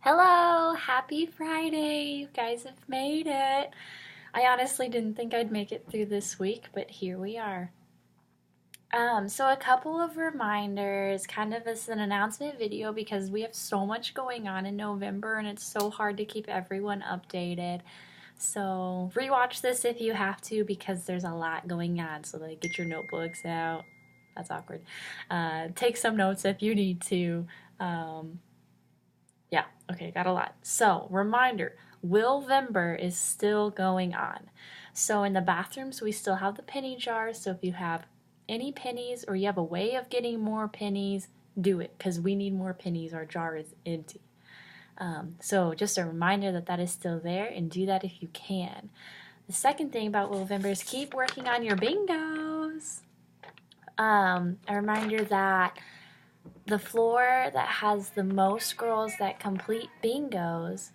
Hello, happy Friday. You guys have made it. I honestly didn't think I'd make it through this week, but here we are. So a couple of reminders, kind of as an announcement video because we have so much going on in November and it's so hard to keep everyone updated. So rewatch this if you have to because there's a lot going on. So like get your notebooks out. That's awkward. Take some notes if you need to. Yeah, okay, got a lot. So, reminder, Willvember is still going on. So in the bathrooms, we still have the penny jars. So if you have any pennies or you have a way of getting more pennies, do it because we need more pennies. Our jar is empty. So just a reminder that that is still there and do that if you can. The second thing about Willvember is keep working on your bingos. A reminder that the floor that has the most girls that complete bingos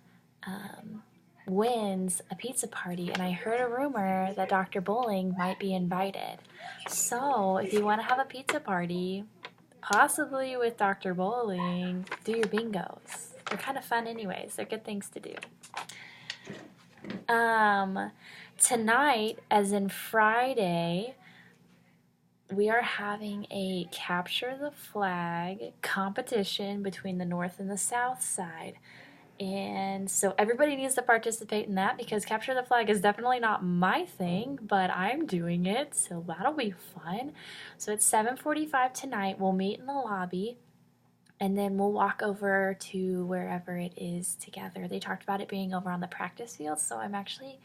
wins a pizza party. And I heard a rumor that Dr. Bowling might be invited. So if you want to have a pizza party, possibly with Dr. Bowling, do your bingos. They're kind of fun anyways. They're good things to do. Tonight, as in Friday, we are having a capture the flag competition between the north and the south side. And so everybody needs to participate in that because capture the flag is definitely not my thing, but I'm doing it, so that'll be fun. So it's 7:45 tonight. We'll meet in the lobby and then we'll walk over to wherever it is together. They talked about it being over on the practice field, so I'm actually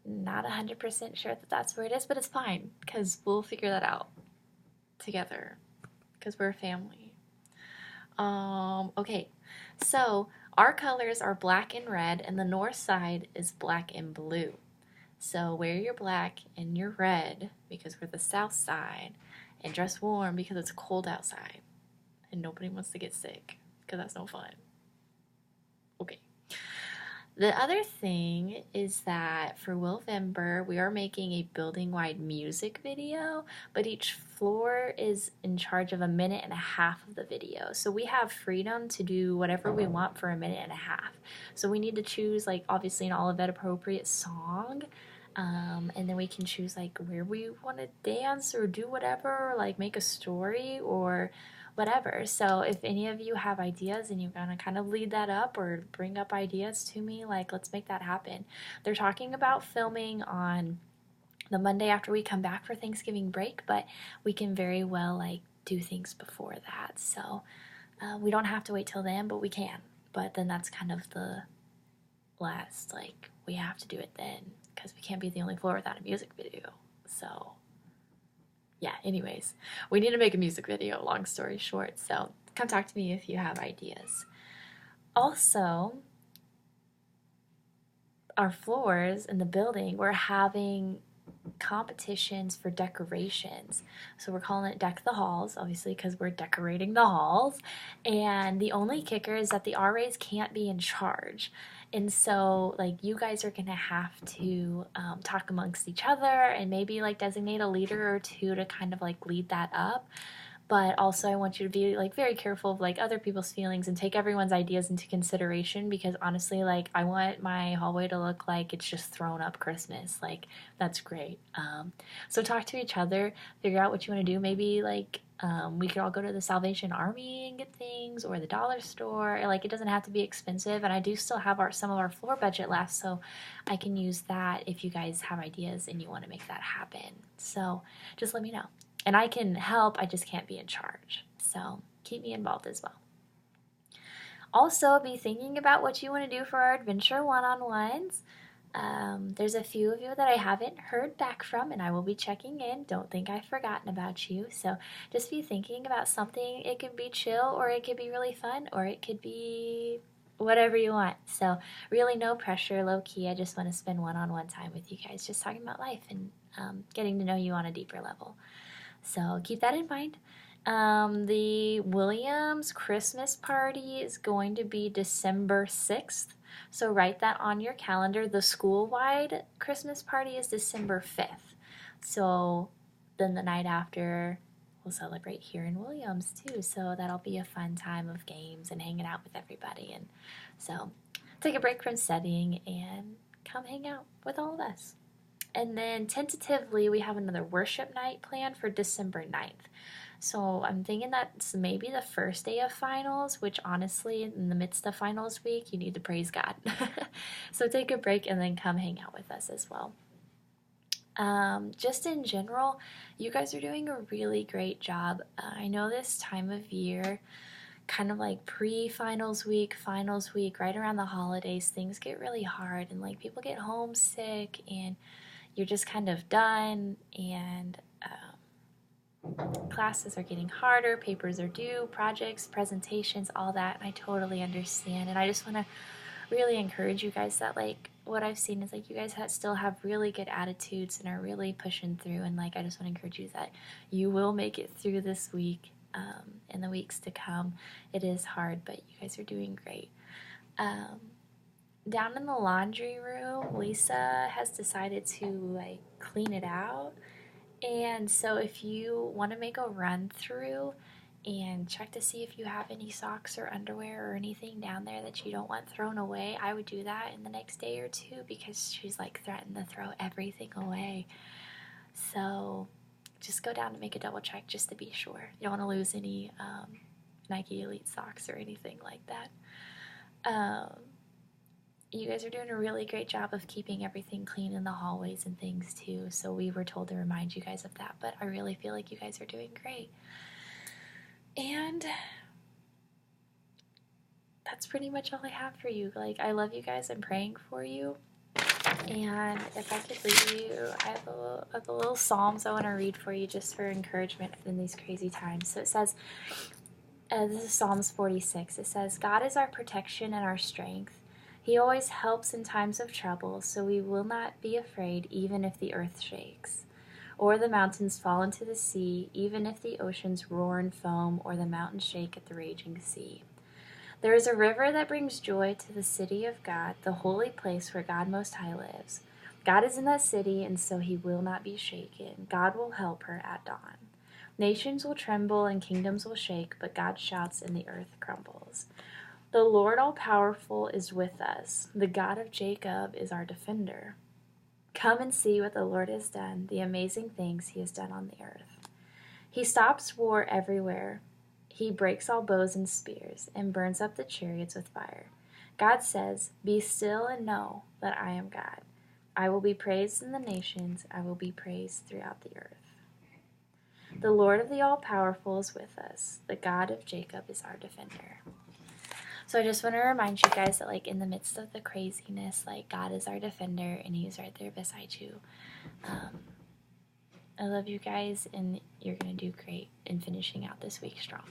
not 100% sure that that's where it is, but it's fine because we'll figure that out together because we're a family. Okay, so our colors are black and red and the north side is black and blue. So wear your black and your red because we're the south side and dress warm because it's cold outside and nobody wants to get sick because that's no fun. Okay. The other thing is that for Willvember, we are making a building-wide music video, but each floor is in charge of 1.5 minutes of the video. So we have freedom to do whatever we want for 1.5 minutes. So we need to choose, like, obviously an Olivet appropriate song, and then we can choose, like, where we want to dance or do whatever, like make a story or whatever. So if any of you have ideas and you're gonna kind of lead that up or bring up ideas to me, like let's make that happen. They're talking about filming on the Monday after we come back for Thanksgiving break, but we can very well like do things before that. So we don't have to wait till then, but we can. But then that's kind of the last, like we have to do it then because we can't be the only floor without a music video. So yeah, anyways, we need to make a music video, long story short, so come talk to me if you have ideas. Also, our floors in the building, we're having competitions for decorations. So we're calling it Deck the Halls, obviously, because we're decorating the halls. And the only kicker is that the RAs can't be in charge. And so, like, you guys are going to have to talk amongst each other and maybe, like, designate a leader or two to kind of, like, lead that up. But also I want you to be, like, very careful of, like, other people's feelings and take everyone's ideas into consideration because, honestly, like, I want my hallway to look like it's just thrown up Christmas. Like, that's great. So talk to each other, figure out what you want to do. Maybe, like, we could all go to the Salvation Army and get things or the dollar store. Like, it doesn't have to be expensive. And I do still have some of our floor budget left, so I can use that if you guys have ideas and you want to make that happen. So just let me know. And I can help, I just can't be in charge. So keep me involved as well. Also, be thinking about what you want to do for our adventure one-on-ones. There's a few of you that I haven't heard back from, and I will be checking in. Don't think I've forgotten about you. So just be thinking about something. It could be chill, or it could be really fun, or it could be whatever you want. So really no pressure, low-key. I just want to spend one-on-one time with you guys, just talking about life and getting to know you on a deeper level. So keep that in mind. The Williams Christmas party is going to be December 6th. So write that on your calendar. The school-wide Christmas party is December 5th. So then the night after we'll celebrate here in Williams too. So that'll be a fun time of games and hanging out with everybody. And so take a break from studying and come hang out with all of us. And then tentatively, we have another worship night planned for December 9th. So I'm thinking that's maybe the first day of finals, which honestly, in the midst of finals week, you need to praise God. So take a break and then come hang out with us as well. Just in general, you guys are doing a really great job. I know this time of year, kind of like pre-finals week, finals week, right around the holidays, things get really hard and like people get homesick and you're just kind of done, and classes are getting harder, papers are due, projects, presentations, all that, and I totally understand. And I just want to really encourage you guys that like what I've seen is like you guys still have really good attitudes and are really pushing through, and like I just want to encourage you that you will make it through this week and the weeks to come. It is hard, but you guys are doing great. Down in the laundry room, Lisa has decided to like clean it out. And so if you want to make a run through and check to see if you have any socks or underwear or anything down there that you don't want thrown away, I would do that in the next day or two because she's like threatened to throw everything away. So just go down and make a double check just to be sure. You don't want to lose any Nike Elite socks or anything like that. You guys are doing a really great job of keeping everything clean in the hallways and things too, so we were told to remind you guys of that, but I really feel like you guys are doing great. And that's pretty much all I have for you. Like, I love you guys. I'm praying for you. And if I could read you, I have a little psalms I want to read for you just for encouragement in these crazy times. So it says, this is Psalms 46. It says, God is our protection and our strength. He always helps in times of trouble, so we will not be afraid even if the earth shakes, or the mountains fall into the sea, even if the oceans roar and foam, or the mountains shake at the raging sea. There is a river that brings joy to the city of God, the holy place where God Most High lives. God is in that city, and so he will not be shaken. God will help her at dawn. Nations will tremble and kingdoms will shake, but God shouts and the earth crumbles. The Lord all-powerful is with us. The God of Jacob is our defender. Come and see what the Lord has done, the amazing things he has done on the earth. He stops war everywhere. He breaks all bows and spears and burns up the chariots with fire. God says, "Be still and know that I am God. I will be praised in the nations. I will be praised throughout the earth." The Lord of the all-powerful is with us. The God of Jacob is our defender. So I just want to remind you guys that like in the midst of the craziness, like God is our defender and he's right there beside you. I love you guys and you're going to do great in finishing out this week strong.